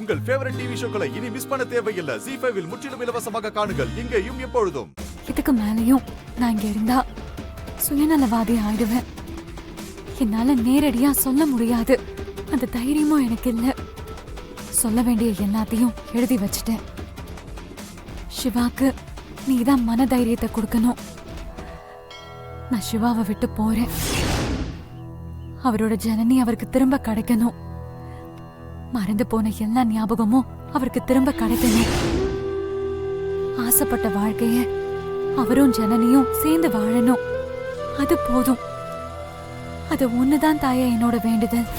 உங்கள் favourite TV ஷோக்களை இனி miss பண்ண தேவையில்லை. ZEE5 இல் முற்றிலும் இலவசமாக காணுங்கள், இங்கேயும் எப்பொழுதும். இதுக்கு மேலையும் நான் இங்க இருந்தா சுயநலவாதி ஆயிடுவேன். என்னால நேரடியா சொல்ல முடியாது, அந்த தைரியமும் எனக்கு இல்ல. சொல்ல வேண்டிய எல்லாத்தையும் எழுதி வச்சிட்டேன். சிவாக்கு நீதான் மன தைரியத்தை கொடுக்கணும். நான் சிவாவை விட்டு போறேன். அவரோட ஜனனி அவருக்கு திரும்ப கிடைக்கணும். மறந்து போன எல்லா ஞாபகமும் அவருக்கு திரும்ப கிடைக்கணும். ஆசைப்பட்ட வாழ்க்கைய அவரும் ஜனனியும் சேர்ந்து வாழணும். அது போதும். அது ஒண்ணுதான் தாயா என்னோட வேண்டுதல்.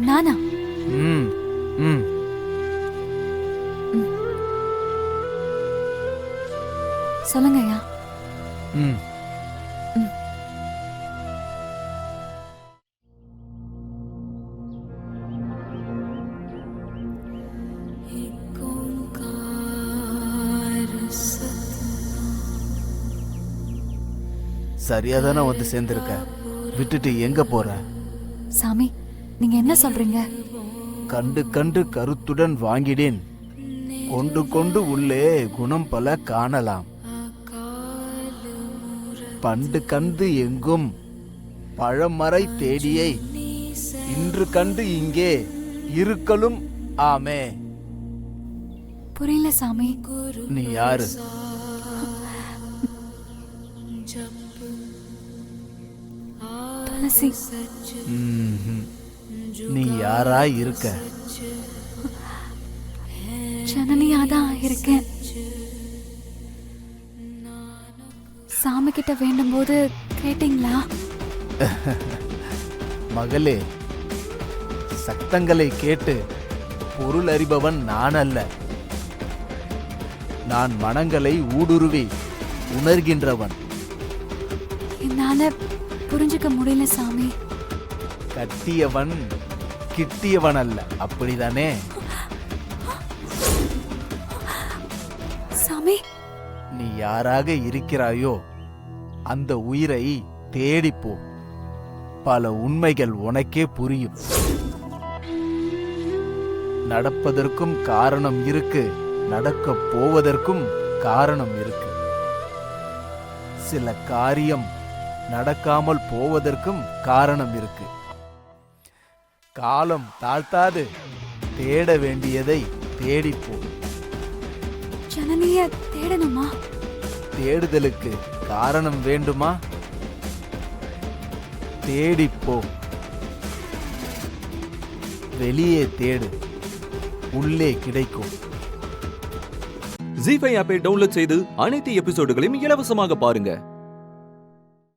நானா? சொல்லுங்க ஐயா. சரியாதானே வந்து சேர்ந்திருக்க. விட்டுட்டு எங்க போற? சாமி, நீங்க என்ன சொல்றீங்க? கண்டு கண்டு கருத்துடன் வாங்கிடேன், கொண்டு கொண்டு உள்ளே குணம் பல காணலாம். பண்டு கண்டு எங்கும் பழமறை தேடியை, இன்று கண்டு இங்கே இருக்கலும் ஆமே. புரியல சாமி. நீ யாரு? துளசி. நீ யாரா இருக்க? ஜனனியாதான் இருக்கேன். சாமி கிட்ட வேண்டும் போது கேட்டீங்களா? மகளே, சத்தங்களை கேட்டு பொருள் அறிபவன் நான் அல்ல. நான் மனங்களை ஊடுருவி உணர்கின்றவன். என்னால புரிஞ்சுக்க முடியல சாமி. கட்டியவன் கிட்டியவன் அல்ல, அப்படிதானே? சாமி, நீ யாராக இருக்கிறாயோ அந்த உயிரை தேடிப்போ. பல உண்மைகள் உனக்கே புரியும். நடப்பதற்கும் காரணம் இருக்கு, நடக்க போவதற்கும் காரணம் இருக்கு. சில காரியம் நடக்காமல் போவதற்கும் காரணம் இருக்கு. காலம் தாழ்த்தாது தேட வேண்டியதை தேடிப்போ. ஜனனிய தேடணுமா? தேடுதலுக்கு காரணம் வேண்டுமா? தேடிப்போ. வெளியே தேடு, உள்ளே கிடைக்கும். ZEE5 ஆப்பை டவுன்லோட் செய்து அனைத்து எபிசோடுகளையும் இலவசமாக பாருங்க.